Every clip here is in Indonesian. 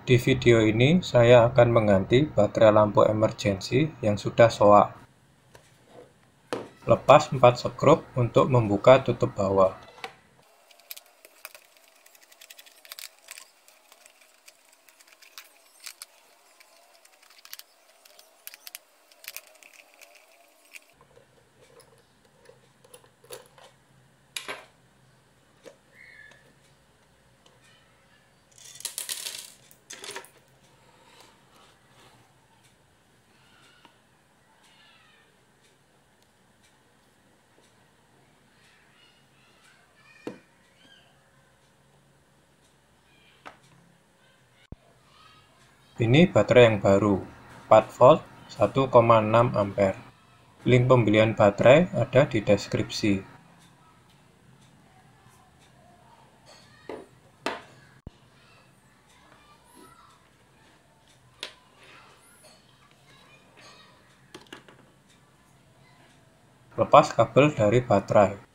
Di video ini, saya akan mengganti baterai lampu emergency yang sudah soak. Lepas 4 skrup untuk membuka tutup bawah. Ini baterai yang baru, 4 volt 1,6 ampere. Link pembelian baterai ada di deskripsi. Lepas kabel dari baterai.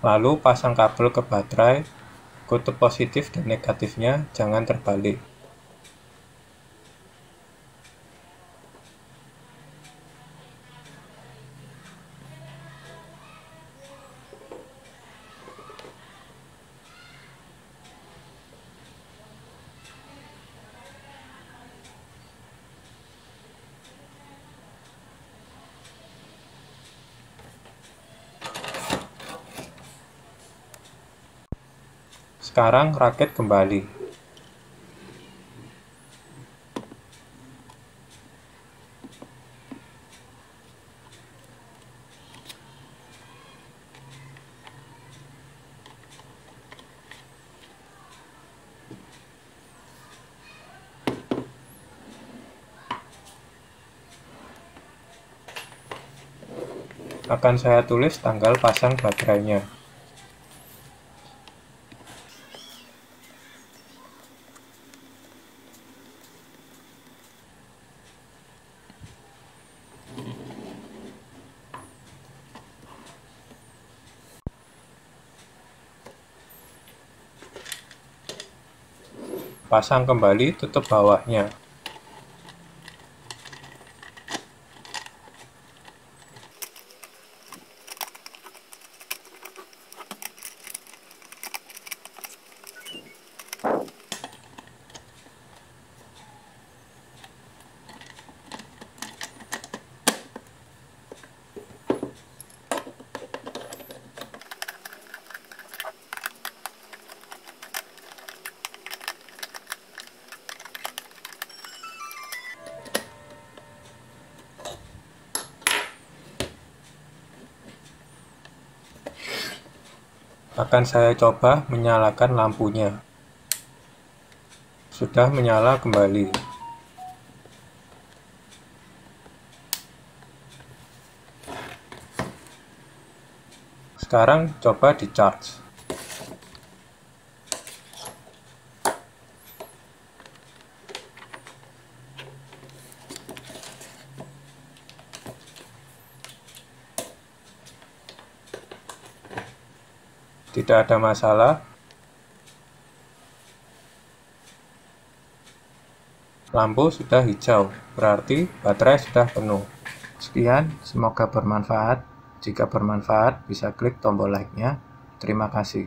Lalu pasang kabel ke baterai, kutub positif dan negatifnya jangan terbalik. Sekarang rakit kembali. Akan saya tulis tanggal pasang baterainya. Pasang kembali tutup bawahnya. Akan saya coba menyalakan lampunya. Sudah menyala kembali. Sekarang coba di charge. Tidak ada masalah. Lampu sudah hijau, berarti baterai sudah penuh. Sekian, semoga bermanfaat. Jika bermanfaat, bisa klik tombol like-nya. Terima kasih.